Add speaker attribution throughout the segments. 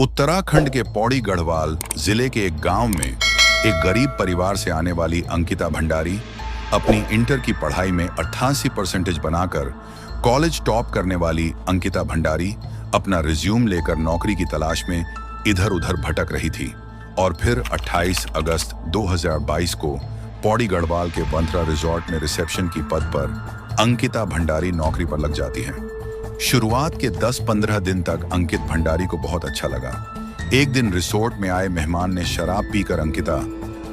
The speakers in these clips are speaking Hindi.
Speaker 1: उत्तराखंड के पौड़ी गढ़वाल जिले के एक गांव में एक गरीब परिवार से आने वाली अंकिता भंडारी अपनी इंटर की पढ़ाई में 88% बनाकर कॉलेज टॉप करने वाली अंकिता भंडारी अपना रिज्यूम लेकर नौकरी की तलाश में इधर उधर भटक रही थी और फिर 28 अगस्त 2022 को पौड़ी गढ़वाल के वंथरा रिजॉर्ट में रिसेप्शन की पद पर अंकिता भंडारी नौकरी पर लग जाती हैं। शुरुआत के 10-15 दिन तक अंकित भंडारी को बहुत अच्छा लगा। एक दिन रिसोर्ट में आए मेहमान ने शराब पीकर अंकिता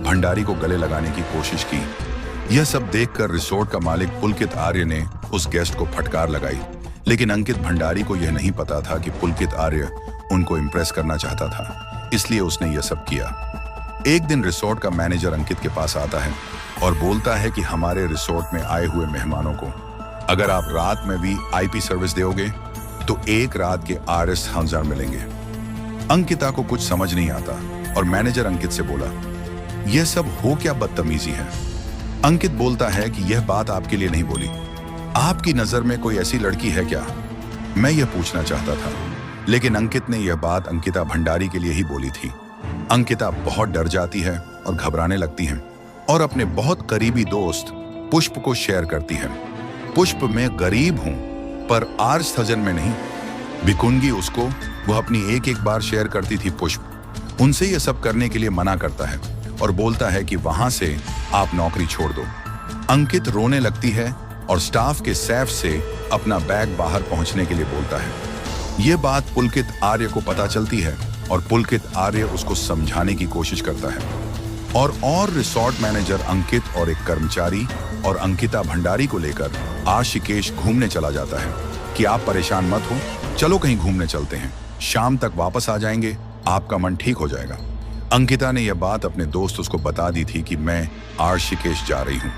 Speaker 1: भंडारी को गले लगाने की कोशिश की। यह सब देखकर रिसोर्ट का मालिक पुलकित आर्य ने उस गेस्ट को फटकार लगाई, लेकिन अंकित भंडारी को यह नहीं पता था कि पुलकित आर्य उनको इम्प्रेस करना चाहता था, इसलिए उसने यह सब किया। एक दिन रिसोर्ट का मैनेजर अंकित के पास आता है और बोलता है कि हमारे रिसोर्ट में आए हुए मेहमानों को अगर आप रात में भी आईपी सर्विस दोगे तो एक रात के Rs1000 मिलेंगे। अंकिता को कुछ समझ नहीं आता और मैनेजर अंकित से बोला, यह सब हो क्या बदतमीजी है। अंकित बोलता है कि यह बात आपके लिए नहीं बोली, आपकी नजर में कोई ऐसी लड़की है क्या, मैं यह पूछना चाहता था। लेकिन अंकित ने यह बात अंकिता भंडारी के लिए ही बोली थी। अंकिता बहुत डर जाती है और घबराने लगती है और अपने बहुत करीबी दोस्त पुष्प को शेयर करती है। पुष्प मैं गरीब हूं पर Rs1000 में नहीं। बिकुंगी उसको, वह अपनी एक बार शेयर करती थी पुष्प। उनसे यह सब करने के लिए मना करता है और बोलता है कि वहां से आप नौकरी छोड़ दो। अंकित रोने लगती है और स्टाफ के सैफ से अपना बैग बाहर पहुंचने के लिए बोलता है। यह बात पुलकित आर्य को पता चलती है और पुलकित आर्य उसको समझाने की कोशिश करता है और रिसोर्ट मैनेजर अंकित और एक कर्मचारी और अंकिता भंडारी को लेकर आशिकेश घूमने चला जाता है कि आप परेशान मत हो, चलो कहीं घूमने चलते हैं, शाम तक वापस आ जाएंगे, आपका मन ठीक हो जाएगा। अंकिता ने यह बात अपने दोस्त उसको बता दी थी कि मैं आशिकेश जा रही हूँ।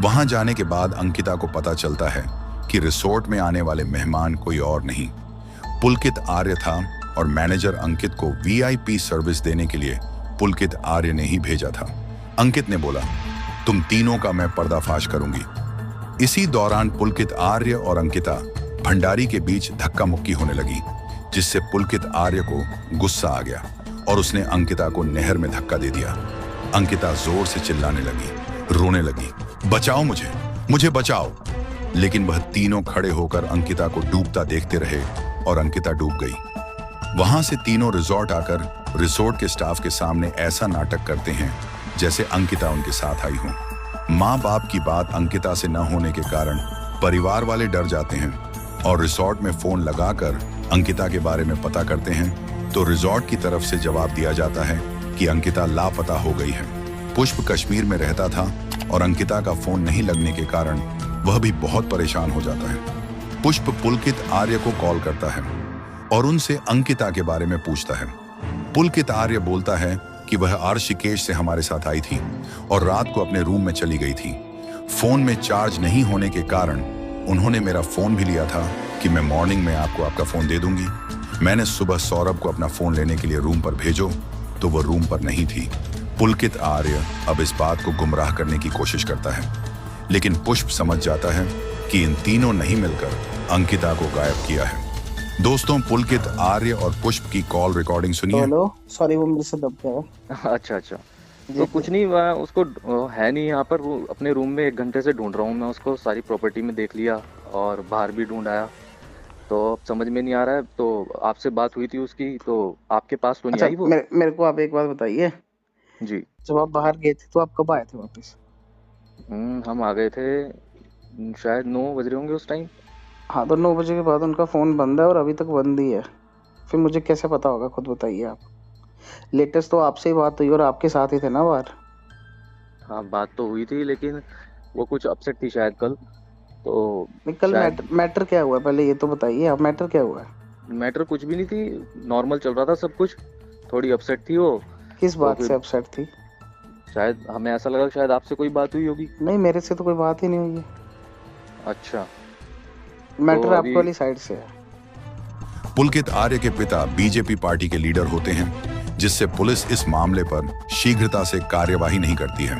Speaker 1: वहां जाने के बाद अंकिता को पता चलता है कि रिसोर्ट में आने वाले मेहमान कोई और नहीं पुलकित आर्य था और मैनेजर अंकित को VIP सर्विस देने के लिए पुलकित आर्य ने ही भेजा था। अंकित ने बोला, तुम तीनों का मैं पर्दाफाश करूंगी। इसी दौरान पुलकित आर्य और अंकिता भंडारी के बीच धक्का मुक्की होने लगी, जिससे पुलकित आर्य को गुस्सा आ गया और उसने अंकिता को नहर में धक्का दे दिया। अंकिता जोर से चिल्लाने लगी, रोने लगी, बचाओ मुझे, मुझे बचाओ। लेकिन वह तीनों खड़े होकर अंकिता को डूबता देखते रहे और अंकिता डूब गई। वहां से तीनों रिसोर्ट आकर रिसोर्ट के स्टाफ के सामने ऐसा नाटक करते हैं जैसे अंकिता उनके साथ आई हो। माँ बाप की बात अंकिता से न होने के कारण परिवार वाले डर जाते हैं और रिसोर्ट में फोन लगाकर अंकिता के बारे में पता करते हैं तो रिसोर्ट की तरफ से जवाब दिया जाता है कि अंकिता लापता हो गई है। पुष्प कश्मीर में रहता था और अंकिता का फोन नहीं लगने के कारण वह भी बहुत परेशान हो जाता है। पुष्प पुलकित आर्य को कॉल करता है और उनसे अंकिता के बारे में पूछता है। पुलकित आर्य बोलता है कि वह आशिकेश से हमारे साथ आई थी और रात को अपने रूम में चली गई थी। फोन में चार्ज नहीं होने के कारण उन्होंने मेरा फोन भी लिया था कि मैं मॉर्निंग में आपको आपका फोन दे दूंगी। मैंने सुबह सौरभ को अपना फोन लेने के लिए रूम पर भेजो तो वह रूम पर नहीं थी। पुलकित आर्य अब इस बात को गुमराह करने की कोशिश करता है, लेकिन पुष्प समझ जाता है कि इन तीनों ने ही मिलकर अंकिता को गायब किया है। दोस्तों, पुलकित आर्य और पुष्प की कॉल रिकॉर्डिंग सुनिए।
Speaker 2: हेलो, सॉरी वो मेरे से दब गया।
Speaker 3: अच्छा तो कुछ नहीं, मैं उसको है नहीं यहाँ पर, वो अपने रूम में 1 घंटे से ढूंढ रहा हूँ मैं उसको। सारी प्रॉपर्टी में देख लिया और बाहर भी ढूंढ आया, तो अब समझ में नहीं आ रहा है। तो आपसे बात हुई थी उसकी, तो आपके पास तो नहीं आई वो?
Speaker 2: मेरे को आप एक बात बताइए
Speaker 3: जी।
Speaker 2: जब आप बाहर गए थे तो आप कब आए थे वापस?
Speaker 3: हम आ गए थे शायद 9 बज रहे होंगे उस टाइम।
Speaker 2: हाँ, तो 9 बजे के बाद उनका फोन बंद है और अभी तक बंद ही है, फिर मुझे कैसे पता होगा, खुद बताइए आप। लेटेस्ट तो आपसे ही बात हुई और आपके साथ ही थे ना बाहर।
Speaker 3: हाँ, बात तो हुई थी, लेकिन वो कुछ अपसेट थी शायद कल। तो
Speaker 2: कल मैटर क्या हुआ, पहले ये तो बताइए आप, मैटर क्या हुआ?
Speaker 3: मैटर कुछ भी नहीं थी, नॉर्मल चल रहा था सब कुछ। थोड़ी अपसेट थी वो।
Speaker 2: किस बात से अपसेट थी?
Speaker 3: शायद हमें ऐसा लगा शायद आपसे कोई बात हुई होगी।
Speaker 2: नहीं, मेरे से तो कोई बात ही नहीं हुई है।
Speaker 3: अच्छा,
Speaker 2: मैटर आपकी वाली साइड से है।
Speaker 1: पुलकित आर्य के पिता बीजेपी पार्टी के लीडर होते हैं, जिससे पुलिस इस मामले पर शीघ्रता से कार्यवाही नहीं करती है।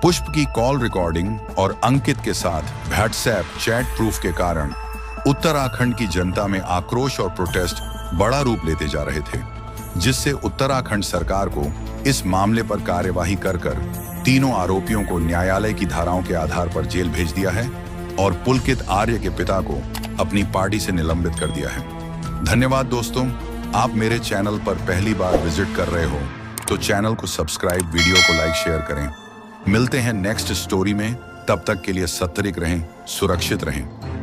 Speaker 1: पुष्प की कॉल रिकॉर्डिंग और अंकित के साथ व्हाट्सएप चैट प्रूफ के कारण उत्तराखंड की जनता में आक्रोश और प्रोटेस्ट बड़ा रूप लेते जा रहे थे, जिससे उत्तराखंड सरकार को इस मामले पर कार्यवाही कर तीनों आरोपियों को न्यायालय की धाराओं के आधार पर जेल भेज दिया है और पुलकित आर्य के पिता को अपनी पार्टी से निलंबित कर दिया है। धन्यवाद दोस्तों, आप मेरे चैनल पर पहली बार विजिट कर रहे हो तो चैनल को सब्सक्राइब, वीडियो को लाइक शेयर करें। मिलते हैं नेक्स्ट स्टोरी में, तब तक के लिए सतर्क रहें, सुरक्षित रहें।